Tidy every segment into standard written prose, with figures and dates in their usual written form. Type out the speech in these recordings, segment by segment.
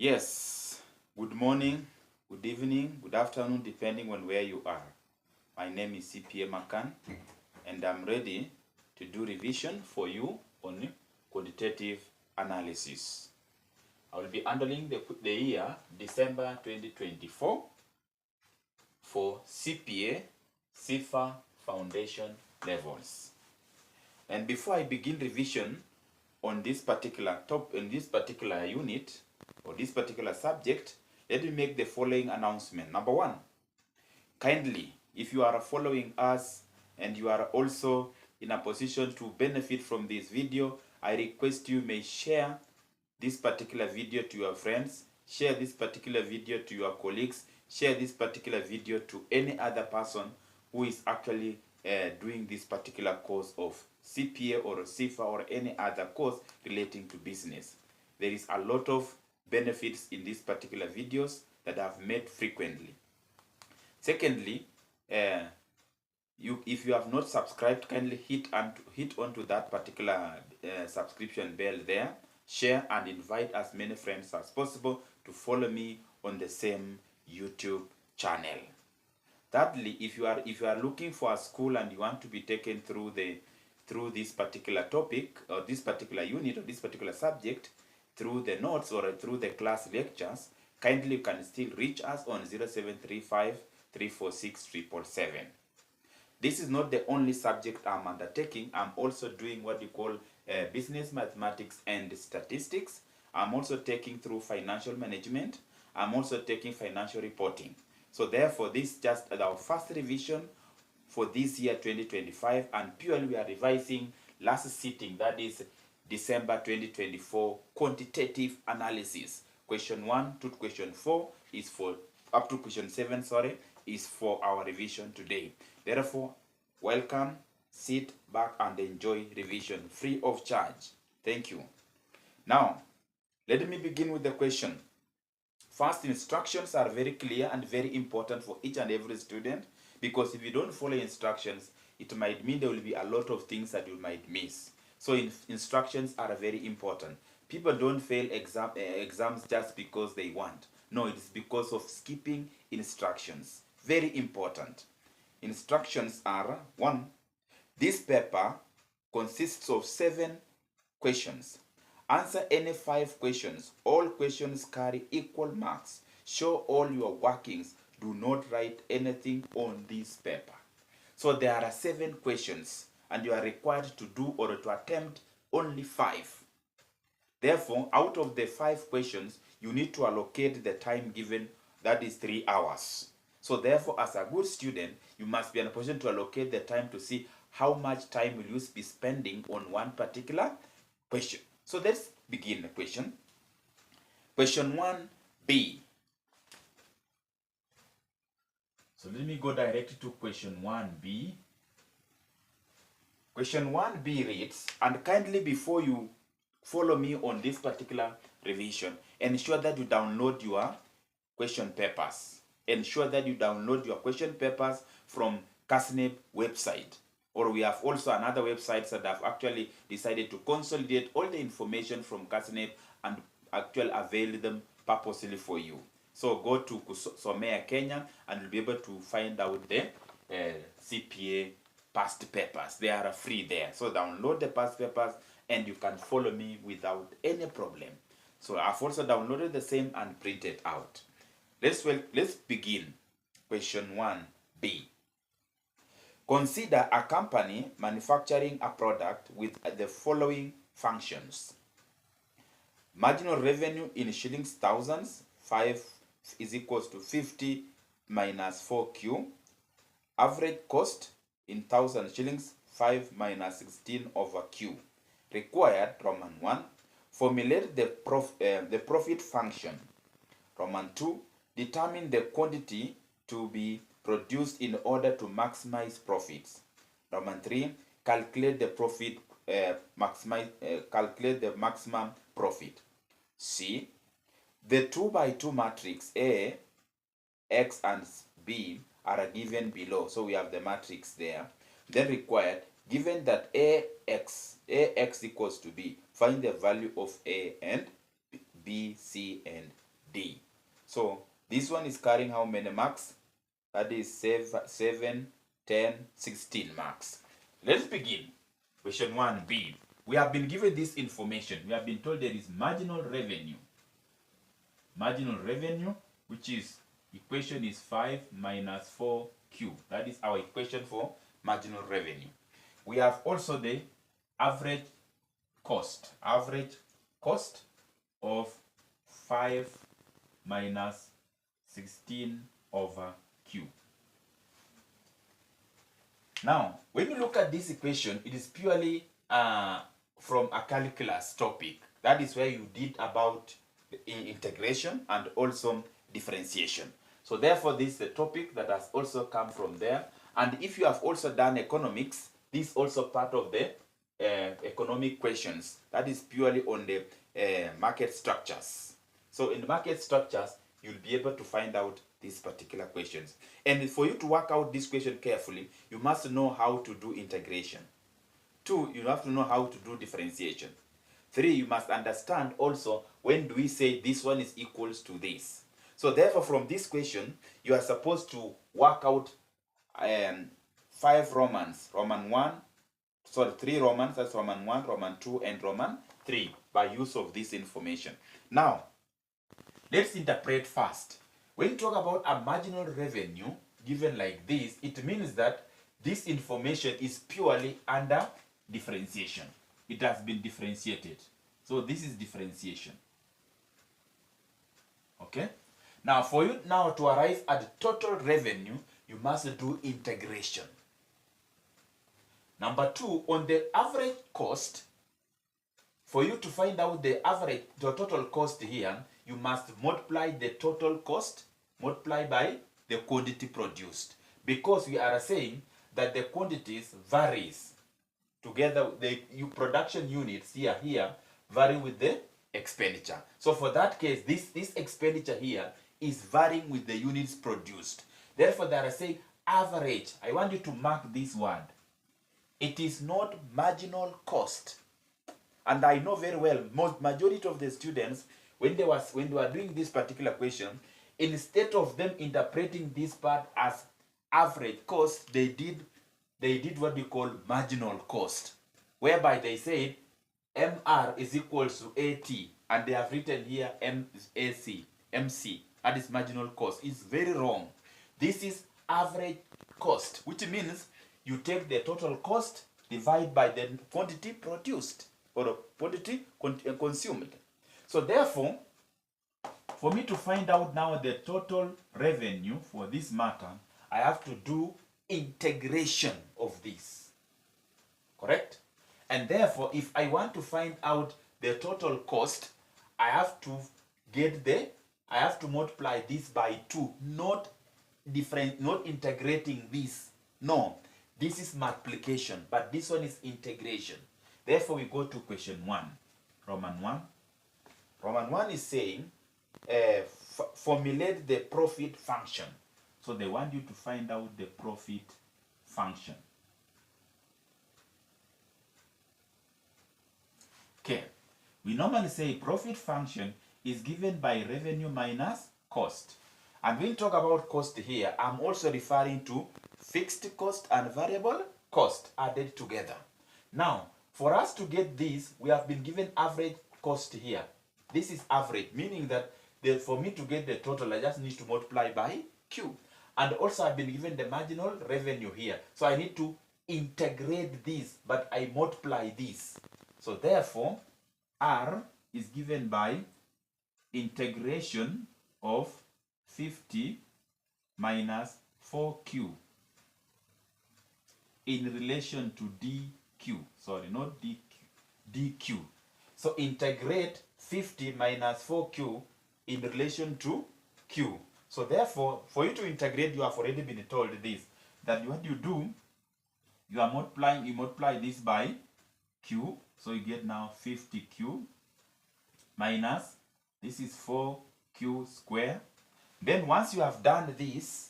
Yes, good morning, good evening, good afternoon, depending on where you are. My name is CPA Makan, and I'm ready to do revision for you on quantitative analysis. I will be handling the year December 2024 for CPA, CFA foundation levels. And before I begin revision on this particular unit or this particular subject, let me make the following announcement. Number one, kindly, if you are following us and you are also in a position to benefit from this video, I request you may share this particular video to your friends, share this particular video to your colleagues, share this particular video to any other person who is actually doing this particular course of CPA or CFA or any other course relating to business. There is a lot of benefits in these particular videos that I've made frequently. Secondly, if you have not subscribed, kindly hit onto that particular subscription bell there. Share and invite as many friends as possible to follow me on the same YouTube channel. Thirdly, if you are looking for a school and you want to be taken through this particular topic or this particular unit or this particular subject through the notes or through the class lectures, kindly you can still reach us on 0735 346 777. This is not the only subject I'm undertaking. I'm also doing what you call business mathematics and statistics. I'm also taking through financial management. I'm also taking financial reporting. So therefore, this is just our first revision for this year 2025, and purely we are revising last sitting, that is December 2024 quantitative analysis. Question 1 to question 4 is for, up to question 7, sorry, is for our revision today. Therefore, welcome, sit back and enjoy revision free of charge. Thank you. Now, let me begin with the question. First, instructions are very clear and very important for each and every student, because if you don't follow instructions, it might mean there will be a lot of things that you might miss. So instructions are very important. People don't fail exams just because they want. No, it is because of skipping instructions. Very important. Instructions are: 1. This paper consists of 7 questions. Answer any 5 questions. All questions carry equal marks. Show all your workings. Do not write anything on this paper. So there are 7 questions and you are required to do or to attempt only 5. Therefore, out of the 5 questions, you need to allocate the time given, that is 3 hours. So therefore, as a good student, you must be in a position to allocate the time to see how much time will you be spending on one particular question. So let's begin the question. Question 1B. So let me go directly to question 1B. Question 1B reads, and kindly before you follow me on this particular revision, ensure that you download your question papers. Ensure that you download your question papers from CASNEP website. Or we have also another websites that have actually decided to consolidate all the information from CASNEP and actually avail them purposely for you. So go to Somea Kenya and you'll be able to find out the CPA past papers. They are free there. So download the past papers and you can follow me without any problem. So I've also downloaded the same and printed out. Let's begin. Question 1B. Consider a company manufacturing a product with the following functions. Marginal revenue in shillings thousands, 5 is equals to 50 minus 4Q. Average cost in 1,000 shillings, 5 minus 16 over Q. Required, Roman 1, formulate the profit function. Roman 2, determine the quantity to be produced in order to maximize profits. Roman 3, calculate the profit, calculate the maximum profit. C, the 2 by 2 matrix A, X and B are given below. So we have the matrix there. Then required, given that AX equals to B, find the value of A and B, C and So this one is carrying how many marks? That is 7, 10, 16 marks. Let's begin. Question 1b. We have been given this information. We have been told there is marginal revenue. Marginal revenue, which is equation is 5 minus 4q. That is our equation for marginal revenue. We have also the average cost. Average cost of 5 minus 16 over q. Now, when you look at this equation, it is purely from a calculus topic. That is where you did about integration and also differentiation. So therefore, this is a topic that has also come from there. And if you have also done economics, this is also part of the economic questions. That is purely on the market structures. So in market structures, you'll be able to find out these particular questions. And for you to work out this question carefully, you must know how to do integration. 2, you have to know how to do differentiation. 3, you must understand also when do we say this one is equals to this. So therefore, from this question, you are supposed to work out 5 Romans. Roman 1, sorry, 3 Romans, that's Roman 1, Roman 2, and Roman 3 by use of this information. Now, let's interpret first. When you talk about a marginal revenue given like this, it means that this information is purely under differentiation. It has been differentiated. So this is differentiation. Okay? Now, for you now to arrive at total revenue, you must do integration. Number 2, on the average cost, for you to find out the total cost here, you must multiply the total cost, multiply by the quantity produced. Because we are saying that the quantities varies. Together, the production units here vary with the expenditure. So for that case, this expenditure here is varying with the units produced. Therefore, they are saying average. I want you to mark this word. It is not marginal cost. And I know very well, majority of the students, when they were doing this particular question, instead of them interpreting this part as average cost, they did what we call marginal cost, whereby they said MR is equals to AT, and they have written here MC, that is marginal cost. It's very wrong. This is average cost, which means you take the total cost, divide by the quantity produced or quantity consumed. So therefore, for me to find out now the total revenue for this matter, I have to do integration of this. Correct? And therefore, if I want to find out the total cost, I have to multiply this by 2, not integrating this. No, this is multiplication, but this one is integration. Therefore, we go to question 1. Roman 1. Roman 1 is saying, formulate the profit function. So they want you to find out the profit function. Okay. We normally say profit function is given by revenue minus cost. And when we talk about cost here, I'm also referring to fixed cost and variable cost added together. Now, for us to get this, we have been given average cost here. This is average, meaning that for me to get the total, I just need to multiply by Q. And also I've been given the marginal revenue here. So I need to integrate this, but I multiply this. So therefore, R is given by integration of 50 minus 4Q in relation to DQ. Sorry, not DQ. DQ. So integrate 50 minus 4Q in relation to Q. So therefore, for you to integrate, you have already been told this, that what you do, you are multiplying, you multiply this by Q. So you get now 50Q minus, this is 4Q square. Then once you have done this,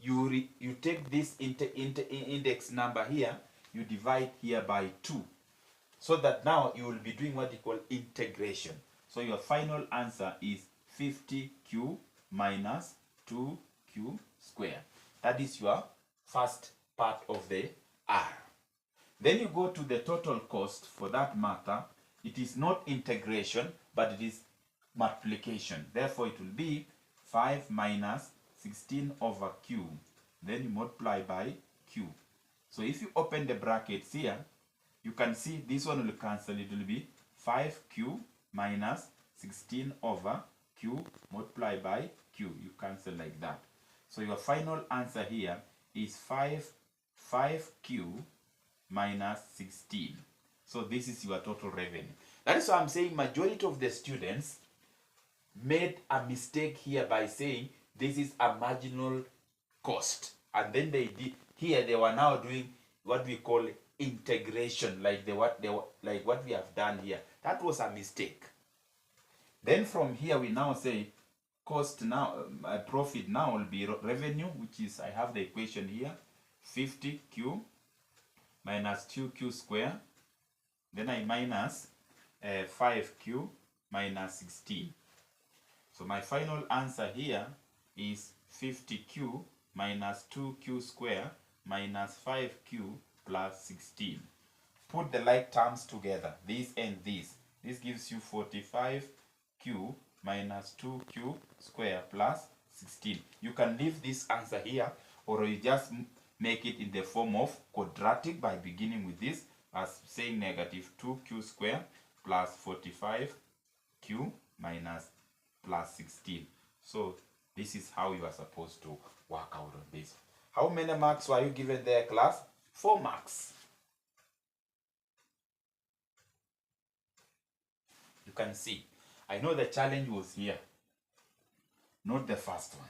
you take this index number here, you divide here by 2. So that now you will be doing what you call integration. So your final answer is 50Q minus 2q square. That is your first part of the R. Then you go to the total cost. For that matter, it is not integration, but it is multiplication. Therefore, it will be 5 minus 16 over q. Then you multiply by q. So if you open the brackets here, you can see this one will cancel. It will be 5q minus 16 over q multiplied by q. You cancel like that. So your final answer here is 5q minus 16. So this is your total revenue. That is why I'm saying majority of the students made a mistake here by saying this is a marginal cost. And then they did here, they were now doing what we call integration, like what we have done here. That was a mistake. Then from here we now say cost now, profit now will be revenue, which is, I have the equation here, 50q minus 2q square. Then I minus 5q minus 16. So my final answer here is 50q minus 2q square minus 5q plus 16. Put the like terms together, this and this. This gives you 45q minus 2q square plus 16. You can leave this answer here, or you just make it in the form of quadratic by beginning with this as saying negative 2q square plus 45q minus plus 16. So this is how you are supposed to work out on this. How many marks were you given there, class? 4 marks. You can see, I know the challenge was here, not the first one.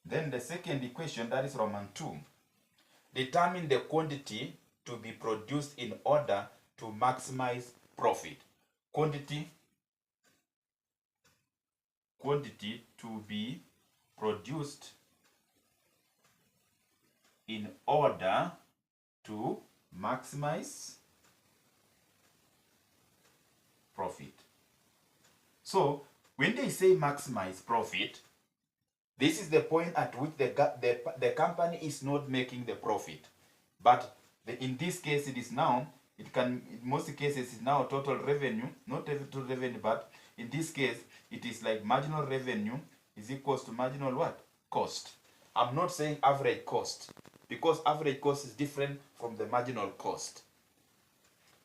Then the second equation, that is Roman 2. Determine the quantity to be produced in order to maximize profit. Quantity to be produced in order to maximize profit. So when they say maximize profit, this is the point at which the company is not making the profit. But in this case, it is now, it can, in most cases, it's now total revenue, not total revenue, but in this case, it is like marginal revenue is equals to marginal what? Cost. I'm not saying average cost, because average cost is different from the marginal cost.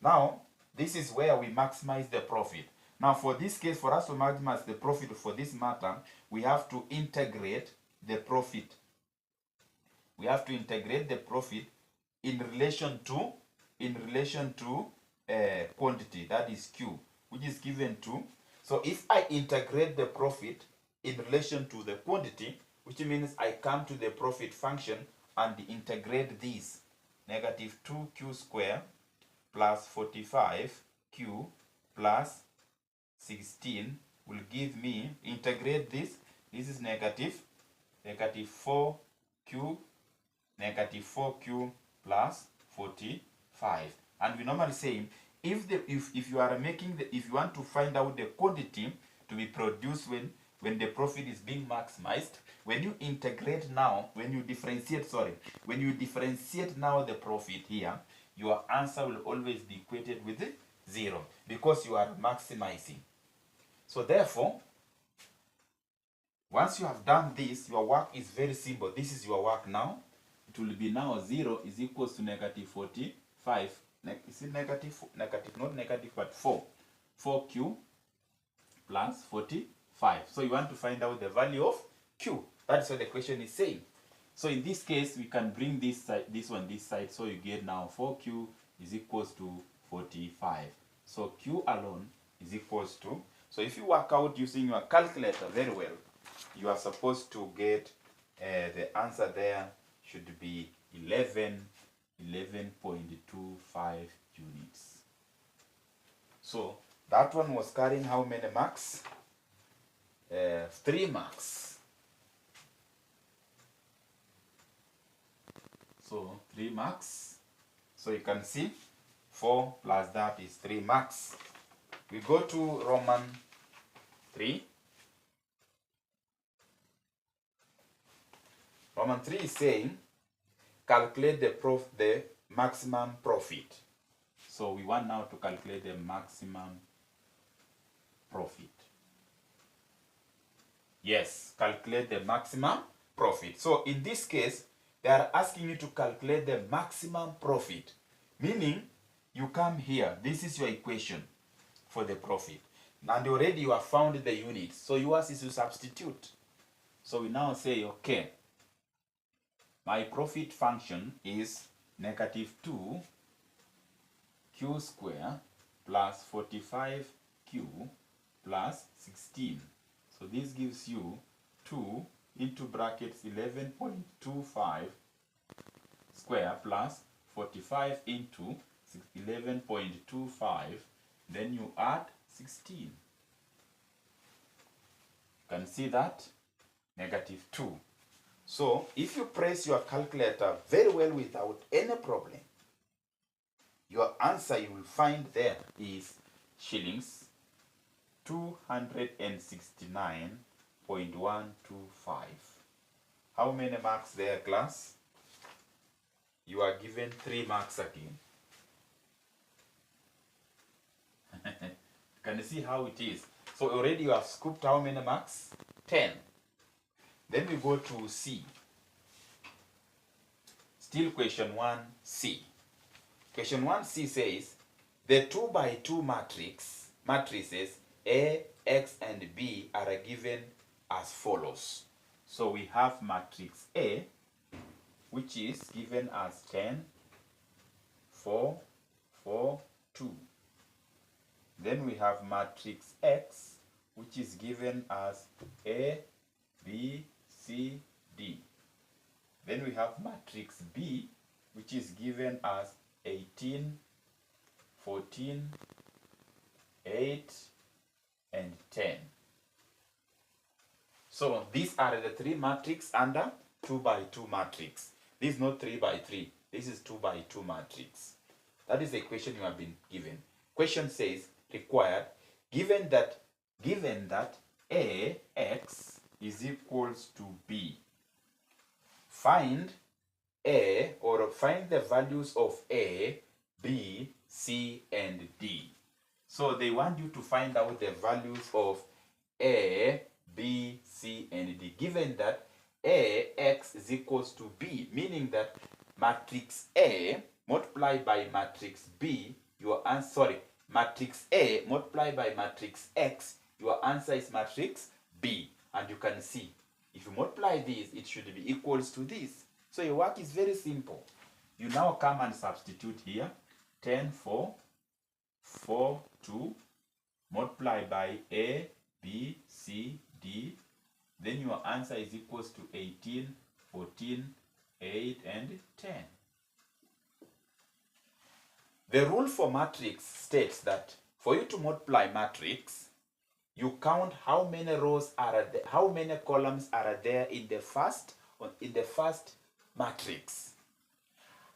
Now, this is where we maximize the profit. Now, for this case, for us to maximize the profit for this matter, we have to integrate the profit. We have to integrate the profit in relation to quantity, that is Q, which is given to. So if I integrate the profit in relation to the quantity, which means I come to the profit function and integrate this, negative 2q square plus 45q plus 16 will give me, integrate this is negative 4q plus 45. And we normally say, if you are making if you want to find out the quantity to be produced when the profit is being maximized, when you integrate now, when you differentiate now the profit here, your answer will always be equated with 0 because you are maximizing. So therefore, once you have done this, your work is very simple. This is your work now. It will be now 0 is equals to negative 45. Is it negative, not negative, but 4q plus 45. So you want to find out the value of q. That's what the question is saying. So in this case, we can bring this side, this side. So you get now 4q is equals to 45. So q alone is equals to, so if you work out using your calculator very well, you are supposed to get the answer there should be 11.25 units. So that one was carrying how many marks? 3 marks. So 3 marks. So you can see 4 plus that is 3 marks. We go to Roman 3. Roman 3 is saying calculate the maximum profit. So we want now to calculate the maximum profit. Yes, calculate the maximum profit. So in this case, they are asking you to calculate the maximum profit. Meaning, you come here, this is your equation for the profit. And already you have found the units. So yours is to substitute. So we now say, okay, my profit function is negative 2 q square plus 45q plus 16. So this gives you 2 into brackets 11.25 square plus 45 into 11.25. Then you add 16. You can see that negative 2. So if you press your calculator very well without any problem, your answer you will find there is shillings 269.125. How many marks there, class? You are given 3 marks again. Can you see how it is? So already you have scooped how many marks? 10. Then we go to C. Still question 1C. Question 1C says, the 2 by 2 matrices A, X, and B are given as follows. So we have matrix A, which is given as 10, 4, 4, 2. Then we have matrix X, which is given as A, B, C, D. Then we have matrix B, which is given as 18, 14, 8, and 10. So these are the 3 matrices under 2 by 2 matrix. This is not 3 by 3. This is 2 by 2 matrix. That is the equation you have been given. Question says, required, given that AX is equals to B, find A, or find the values of A, B, C, and D. So they want you to find out the values of A, B, C, and D, given that AX is equals to B, meaning that matrix A multiplied by matrix B, your answer, matrix A multiplied by matrix X, your answer is matrix B. And you can see, if you multiply this, it should be equals to this. So your work is very simple. You now come and substitute here, 10, 4, 4, 2, multiply by A, B, C, D. Then your answer is equals to 18, 14, 8, and 10. The rule for matrix states that for you to multiply matrix, you count how many rows are there, how many columns are there in the first matrix.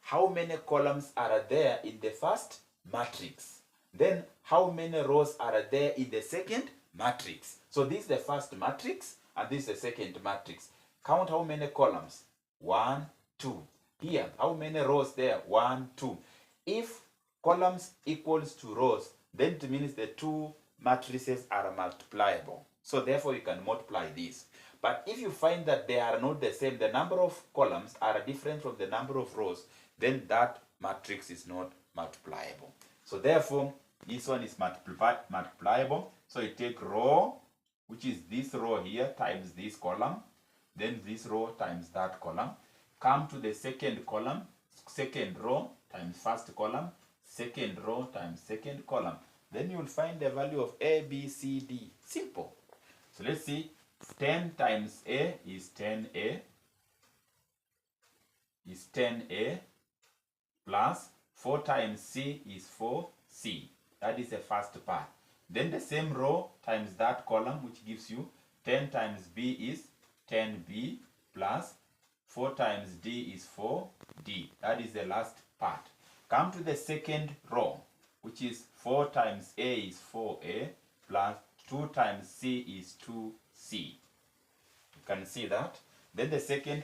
How many columns are there in the first matrix? Then how many rows are there in the second matrix? So this is the first matrix and this is the second matrix. Count how many columns. 1, 2. Here, how many rows there? 1, 2. If columns equals to rows, then it means the 2 matrices are multipliable. So therefore you can multiply this. But if you find that they are not the same, the number of columns are different from the number of rows, then that matrix is not multipliable. So therefore, this one is multipliable. So you take row, which is this row here, times this column, then this row times that column. Come to the second column, second row times first column, second row times second column. Then you will find the value of A, B, C, D. Simple. So let's see. 10 times A is 10A. Is 10A plus 4 times C is 4C. That is the first part. Then the same row times that column, which gives you 10 times B is 10B plus 4 times D is 4D. That is the last part. Come to the second row, which is 4 times A is 4A plus 2 times C is 2C. You can see that. Then the second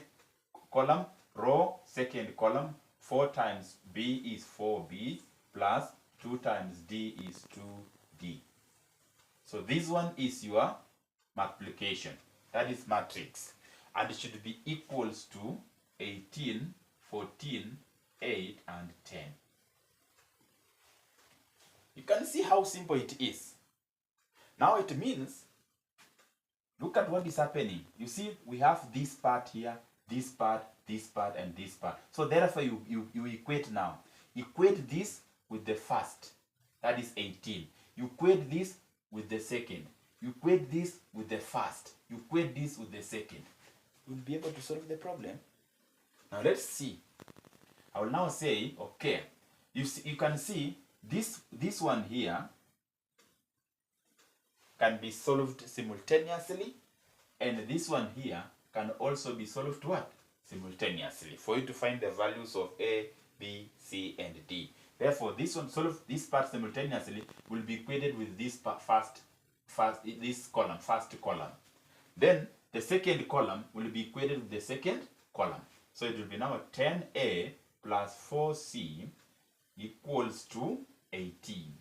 column, row, second column, 4 times B is 4B plus 2 times D is 2D. So this one is your multiplication. That is matrix. And it should be equals to 18, 14, 8, and 10. You can see how simple it is. Now it means, look at what is happening. You see, we have this part here, this part, this part, and this part. So therefore, you equate now. Equate this with the first. That is 18. You equate this with the second. You equate this with the first. You equate this with the second. You'll be able to solve the problem. Now let's see. I will now say, okay, you can see this one here can be solved simultaneously, and this one here can also be solved what? Simultaneously, for you to find the values of A, B, C, and D. Therefore, this one solve this part simultaneously will be equated with this part first column. Then the second column will be equated with the second column. So it will be now 10A plus 4C equals to 18.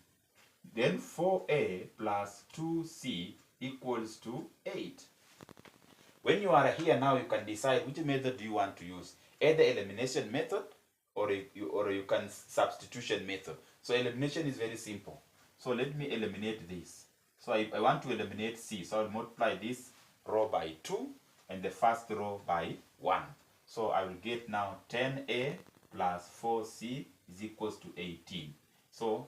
Then 4A plus 2C equals to 8. When you are here now, you can decide which method do you want to use. Either elimination method or you can substitution method. So elimination is very simple. So let me eliminate this. So I want to eliminate C. So I'll multiply this row by 2 and the first row by 1. So I will get now 10A plus 4C is equals to 18. So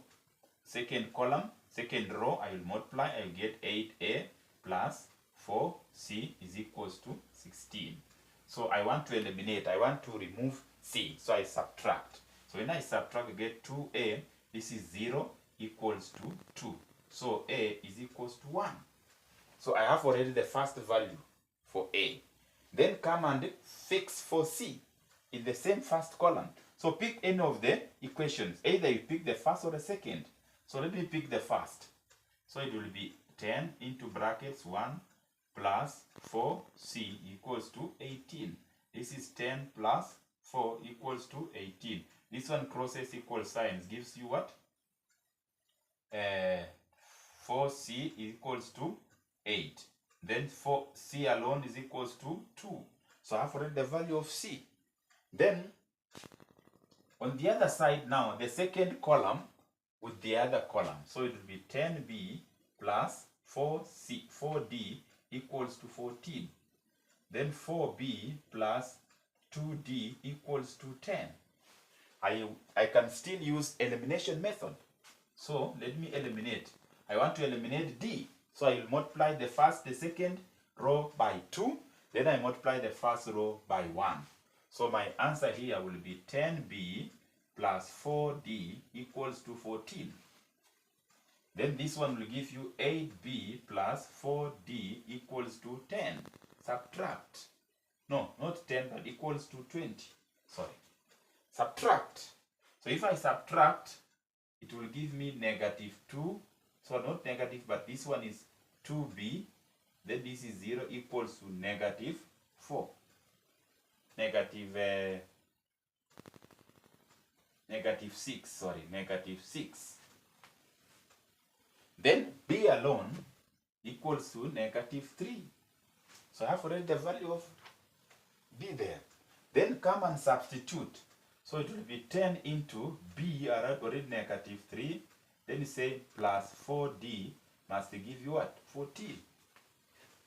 second column, second row, I will multiply. I will get 8A plus 4C is equals to 16. So I want to eliminate. I want to remove C. So I subtract. So when I subtract, I get 2A. This is 0 equals to 2. So A is equals to 1. So I have already the first value for A. Then come and fix for C in the same first column. So pick any of the equations. Either you pick the first or the second. So let me pick the first. So it will be 10 into brackets 1 plus 4C equals to 18. This is 10 plus 4 equals to 18. This one crosses equal signs, gives you what? 4C equals to 8. Then 4C alone is equals to 2. So I have already the value of C. Then on the other side now, the second column with the other column. So it will be 10B plus 4D equals to 14. Then 4B plus 2D equals to 10. I can still use elimination method. So let me eliminate. I want to eliminate D. So I will multiply the first, the second row by 2. Then I multiply the first row by 1. So my answer here will be 10B plus 4D equals to 14. Then this one will give you 8B plus 4D equals to 10. Subtract. No, not 10, but equals to 20. Sorry. Subtract. So if I subtract, it will give me negative 2. So not negative, but this one is 2B. Then this is 0 equals to negative 4. Negative 6, sorry, negative 6. Then B alone equals to negative 3. So I have already the value of B there. Then come and substitute. So it will be 10 into B, already negative 3. Then you say plus 4D must give you what? 14.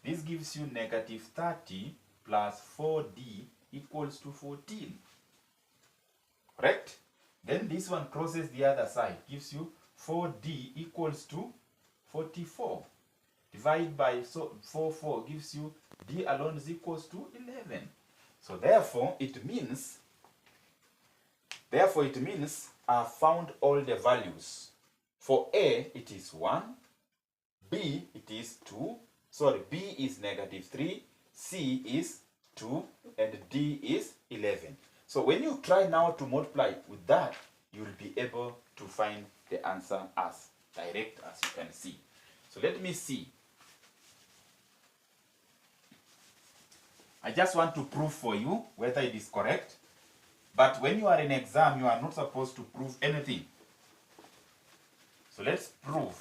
This gives you negative 30 plus 4D equals to 14. Correct? Then this one crosses the other side, gives you 4D equals to 44. Divide by 4 gives you D alone is equals to 11. So therefore it means I have found all the values. For A it is 1, B it is 2, sorry, B is negative 3, C is 2, and D is 11. So when you try now to multiply with that, you will be able to find the answer as direct as you can see. So let me see. I just want to prove for you whether it is correct. But when you are in exam, you are not supposed to prove anything. So let's prove.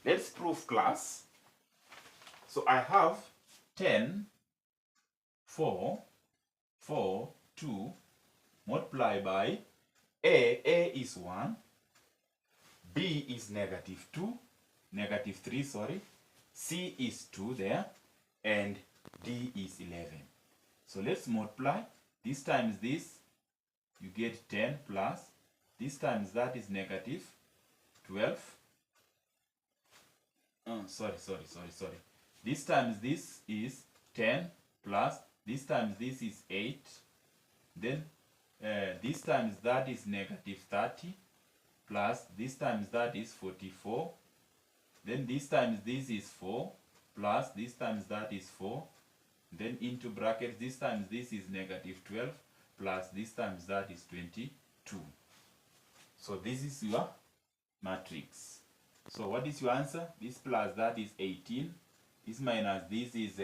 Let's prove, class. So I have 10, 4, 4, 2, multiply by A is 1, B is -2, -3, sorry, C is 2 there, and D is 11. So let's multiply. This times this, you get 10 plus, this times that is -12. Sorry. This times this is 10 plus, this times this is 8. Then this times that is -30 plus, this times that is 44. Then this times this is 4 plus, this times that is 4. Then into brackets, this times this is -12 plus, this times that is 22. So this is your matrix. So what is your answer? This plus that is 18. This minus this is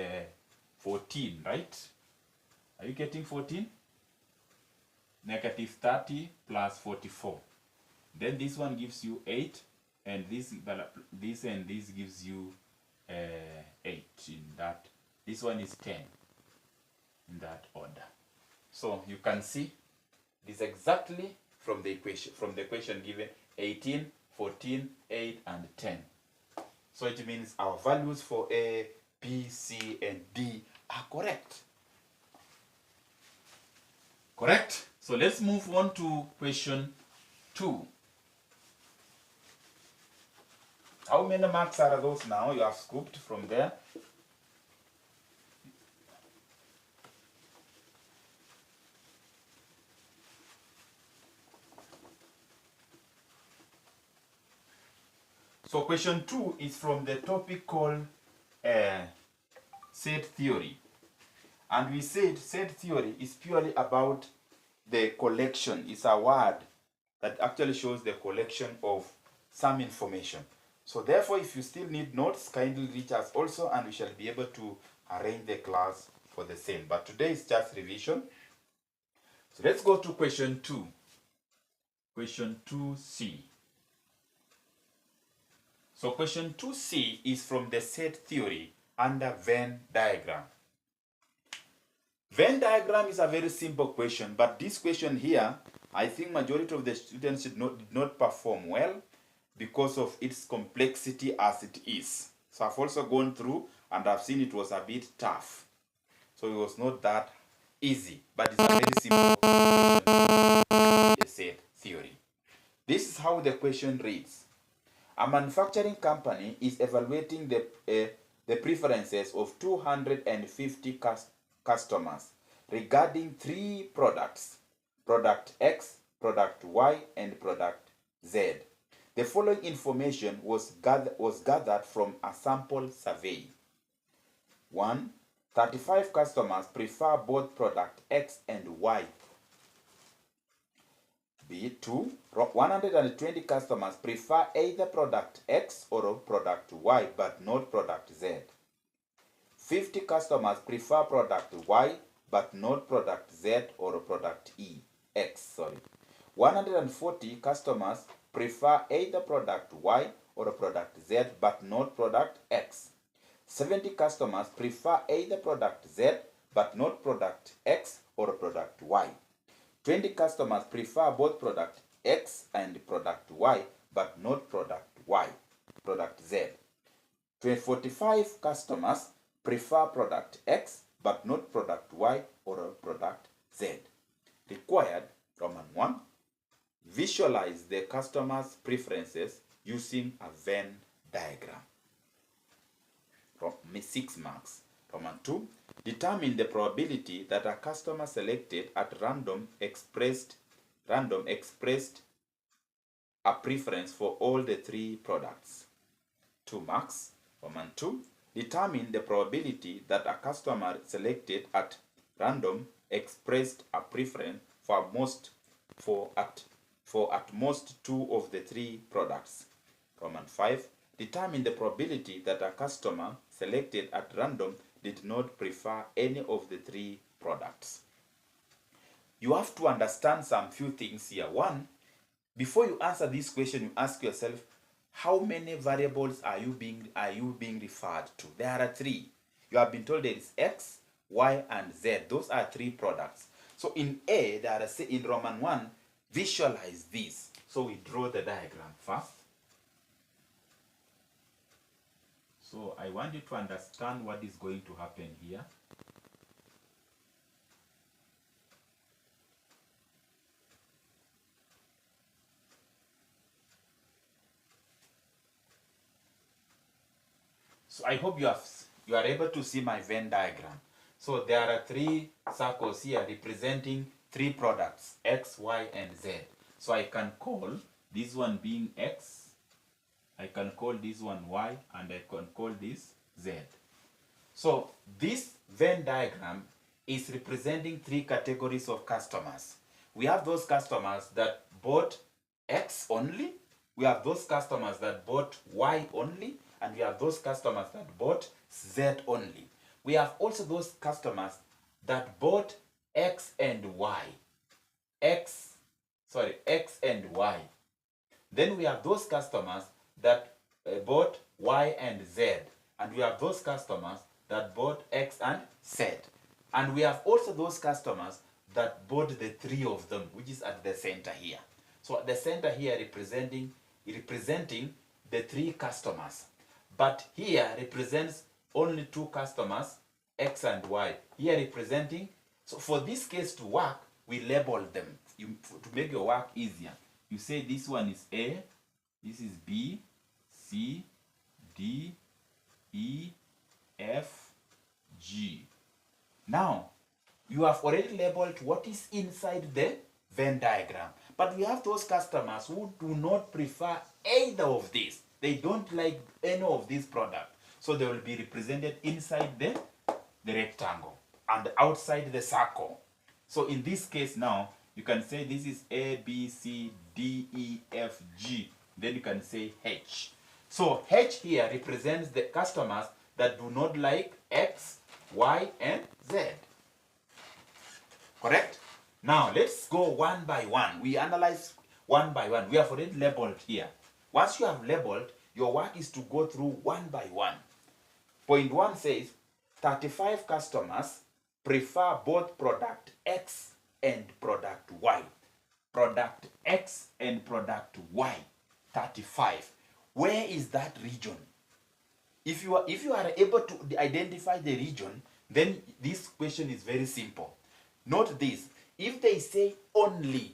14, right? Are you getting 14? -30 plus 44. Then this one gives you 8, and this and this gives you 8 in that. This one is 10 in that order. So you can see this exactly from the equation given: 18, 14, 8, and 10. So it means our values for A, B, C, and D are correct. Correct? So let's move on to question 2. How many marks are those now? You have scooped from there. So question 2 is from the topic called set theory. And we said set theory is purely about the collection. It's a word that actually shows the collection of some information. So therefore, if you still need notes, kindly reach us also, and we shall be able to arrange the class for the same. But today is just revision. So let's go to question 2. Question 2C. So question 2C is from the set theory under Venn diagram. Venn diagram is a very simple question, but this question here, I think majority of the students did not perform well because of its complexity as it is. So I've also gone through and I've seen it was a bit tough. So it was not that easy, but it's a very simple question, the set theory. This is how the question reads. A manufacturing company is evaluating the preferences of 250 customers regarding 3 products: product X, product Y, and product Z. The following information was gathered from a sample survey. 1. 35 customers prefer both product X and Y. B2, 120 customers prefer either product X or product Y but not product Z. 50 customers prefer product Y but not product Z or product X. 140 customers prefer either product Y or product Z but not product X. 70 customers prefer either product Z but not product X or product Y. 20 customers prefer both product X and product Y, but not product Z. 45 customers prefer product X, but not product Y or product Z. Required, Roman 1, visualize the customer's preferences using a Venn diagram. 6 marks. Roman 2, determine the probability that a customer selected at random expressed a preference for all the 3 products. 2 marks. Roman 2, determine the probability that a customer selected at random expressed a preference for at most 2 of the 3 products. Roman 5, determine the probability that a customer selected at random did not prefer any of the three products. You have to understand some few things here. One, before you answer this question, you ask yourself, how many variables are you being referred to? There are three. You have been told there is X, Y, and Z. Those are three products. So in A, there are, in Roman 1, visualize this. So we draw the diagram first. So I want you to understand what is going to happen here. So I hope you are able to see my Venn diagram. So there are three circles here representing three products, X, Y, and Z. So I can call this one being X, I can call this one Y, and I can call this Z. So this Venn diagram is representing three categories of customers. We have those customers that bought X only, we have those customers that bought Y only, and we have those customers that bought Z only. We have also those customers that bought X and Y. X and Y. Then we have those customers that bought Y and Z. And we have those customers that bought X and Z. And we have also those customers that bought the three of them, which is at the center here. So at the center here representing the three customers. But here represents only two customers, X and Y. Here representing, so for this case to work, we label them. To make your work easier, you say this one is A, this is B, C, D, E, F, G. Now, you have already labeled what is inside the Venn diagram. But we have those customers who do not prefer either of these. They don't like any of these products. So they will be represented inside the rectangle and outside the circle. So in this case now, you can say this is A, B, C, D, E, F, G. Then you can say H. So H here represents the customers that do not like X, Y, and Z. Correct? Now let's go one by one. We analyze one by one. We have already labeled here. Once you have labeled, your work is to go through one by one. Point 1 says 35 customers prefer both product X and product Y. Product X and product Y. 35. Where is that region? If you are able to identify the region, then this question is very simple. Note this. If they say only,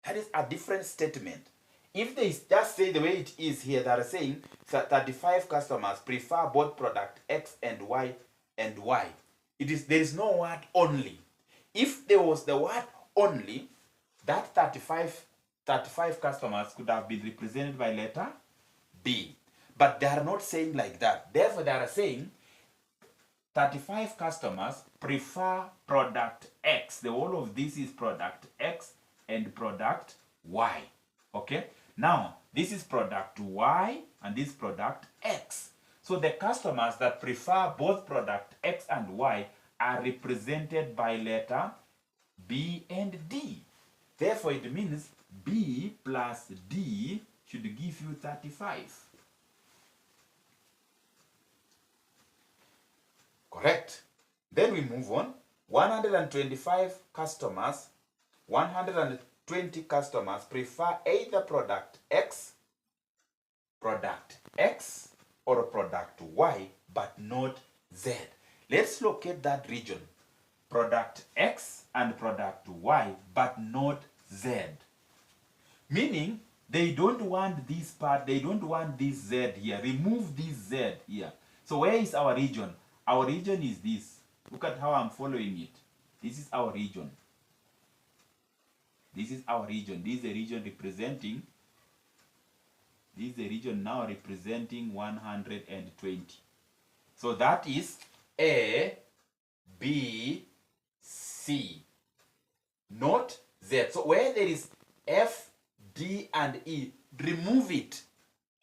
that is a different statement. If they just say the way it is here, they are saying 35 customers prefer both product X and Y and Y. There is no word only. If there was the word only, that 35 customers could have been represented by letter B. But they are not saying like that. Therefore, they are saying 35 customers prefer product X. The whole of this is product X and product Y. Okay? Now, this is product Y and this product X. So the customers that prefer both product X and Y are represented by letter B and D. Therefore, it means B plus D should give you 35. Correct. Then we move on. 125 customers, 120 customers prefer either product X or product Y, but not Z. Let's locate that region. Product X and product Y, but not Z. Meaning, they don't want this part, they don't want this Z here. Remove this Z here. So where is our region? Our region is this. Look at how I'm following it. This is our region. This is our region. This is the region representing, this is the region now representing 120. So that is A, B, C, not Z. So where there is F, D, and E, remove it,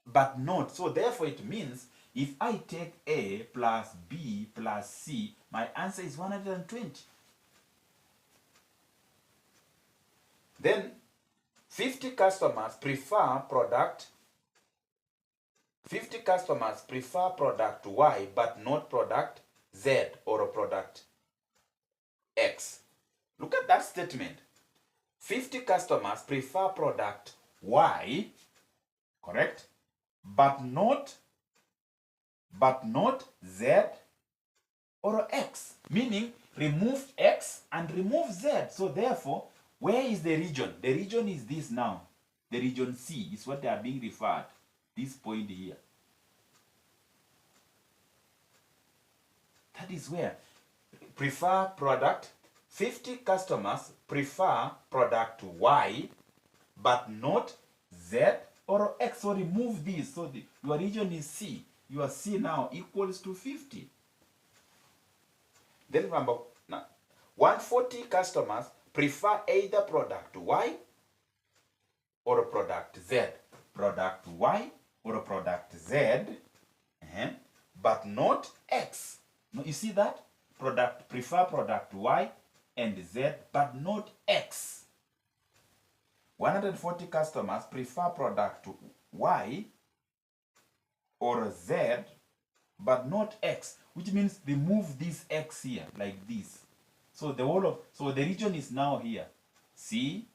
but not. So therefore it means If I take A plus B plus C, my answer is 120. Then 50 customers prefer product 50 customers prefer product Y but not product Z or product X. Look at that statement. 50 customers prefer product Y, correct? But not Z or X. Meaning remove X and remove Z. So therefore, where is the region? The region is this now. The region C is what they are being referred. This point here. That is where prefer product. 50 customers prefer product Y, but not Z or X. So remove this. So your region is C. Your C now equals to 50. Then remember, now, 140 customers prefer either product Y or product Z. Product Y or product Z, but not X. No, you see that? Prefer product Y and Z, but not X. 140 customers prefer product Y or Z, but not X, which means remove this X here, like this. So the region is now here, C,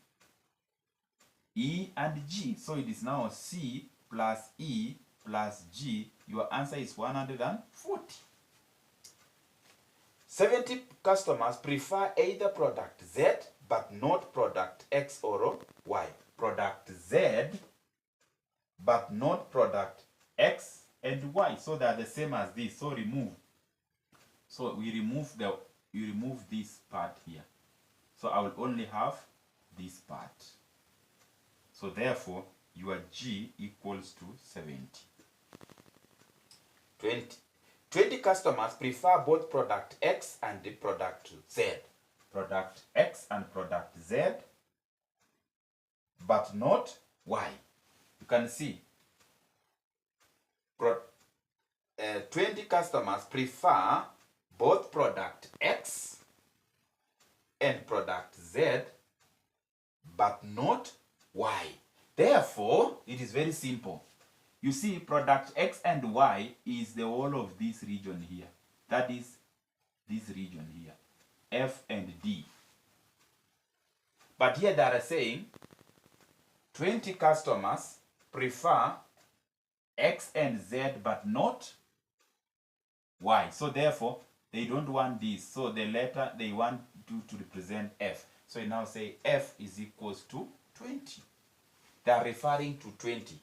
E, and G. So it is now C plus E plus G. Your answer is 140. 70 customers prefer either product Z, but not product X or Y. Product Z, but not product X and Y. So they are the same as this. So remove. So you remove this part here. So I will only have this part. So therefore, your G equals to 70. 20 customers prefer both product X and the product Z. Product X and product Z, but not Y. You can see 20 customers prefer both product X and product Z, but not Y. Therefore, it is very simple. You see, product X and Y is the whole of this region here. That is this region here, F and D. But here they are saying 20 customers prefer X and Z, but not Y. So therefore, they don't want this. So the letter they want to represent F. So you now say F is equals to 20. They are referring to 20.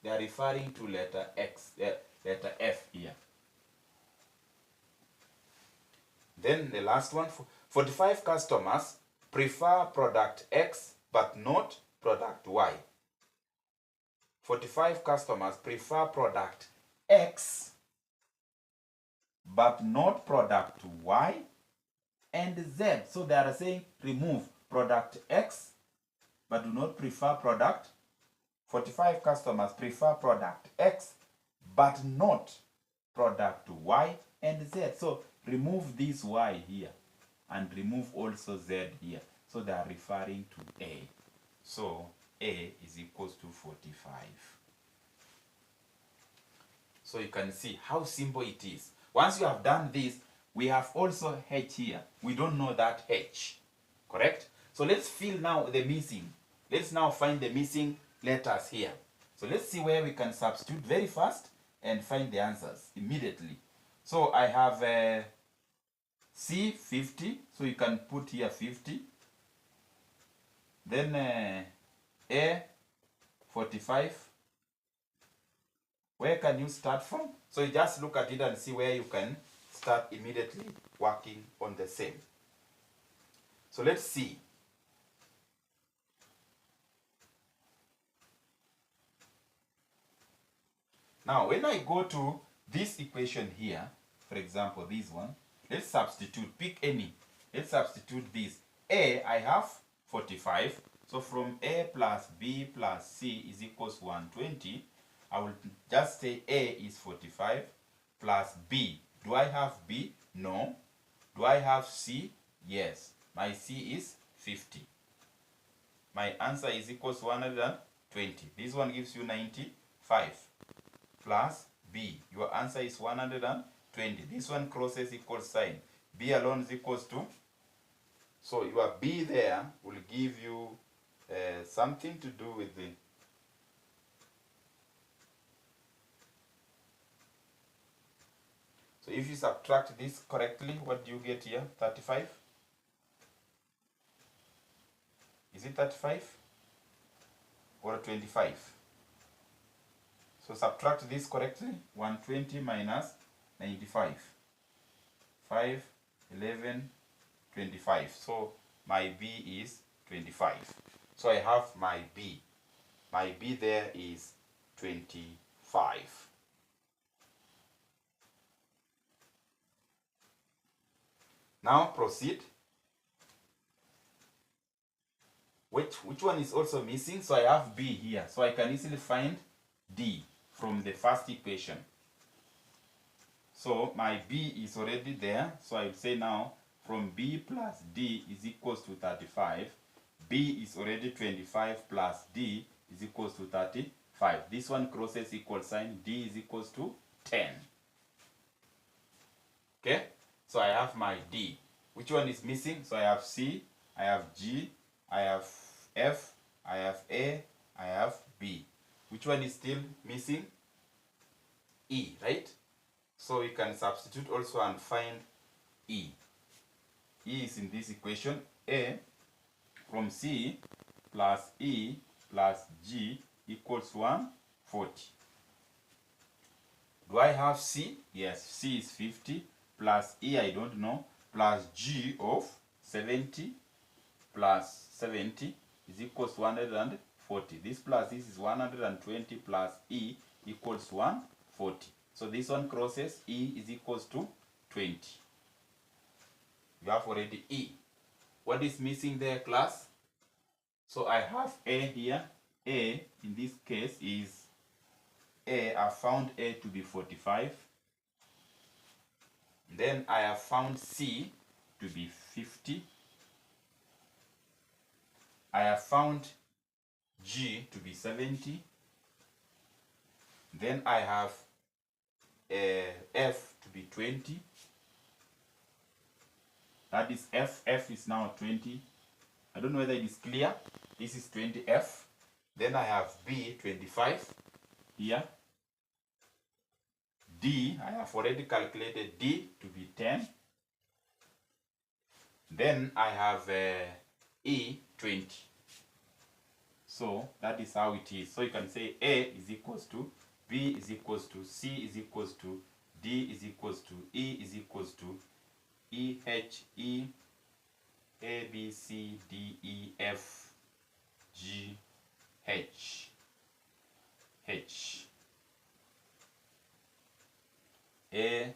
They are referring to letter X, letter F here. Then the last one, 45 customers prefer product X, but not product Y. 45 customers prefer product X, but not product Y and Z. So they are saying remove product X, but do not prefer product. 45 customers prefer product X, but not product Y and Z. So remove this Y here and remove also Z here. So they are referring to A. So A is equals to 45. So you can see how simple it is. Once you have done this, we have also H here. We don't know that H, correct? So let's fill now the missing. Let's now find the missing letters here. So let's see where we can substitute very fast and find the answers immediately. So I have C 50, so you can put here 50. Then A 45. Where can you start from? So you just look at it and see where you can start immediately working on the same. So let's see. Now, when I go to this equation here, for example, this one, let's substitute, pick any. Let's substitute this. A, I have 45. So from A plus B plus C is equals 120. I will just say A is 45 plus B. Do I have B? No. Do I have C? Yes. My C is 50. My answer is equals to 120. This one gives you 95 plus B. Your answer is 120. This one crosses equal sign. B alone is equals to. So your B there will give you something to do with the. So if you subtract this correctly, what do you get here? 35? Is it 35 or 25? So subtract this correctly. 120 minus 95. 5, 11, 25. So my B is 25. So I have my B. My B there is 25. Now proceed. Which one is also missing? So I have B here. So I can easily find D from the first equation. So my B is already there. So I would say now from B plus D is equals to 35. B is already 25 plus D is equals to 35. This one crosses equal sign. D is equals to 10. Okay? So I have my D. Which one is missing? So I have C, I have G, I have F, I have A, I have B. Which one is still missing? E, right? So we can substitute also and find E. E is in this equation. A from C plus E plus G equals 140. Do I have C? Yes, C is 50 plus E I don't know plus G of 70 plus 70 is equals to 140. This plus this is 120 plus E equals 140. So this one crosses. E is equals to 20. You have already E. What is missing there, class? So I have A here. A in this case is A. I found A to be 45. Then I have found C to be 50. I have found G to be 70. Then I have F to be 20. That is F. F is now 20. I don't know whether it is clear. This is 20F. Then I have B, 25 here. D, I have already calculated D to be 10. Then I have E, 20. So that is how it is. So you can say A is equals to, B is equals to, C is equals to, D is equals to, E is equals to, E, H, E, A, B, C, D, E, F, G, H, H, A,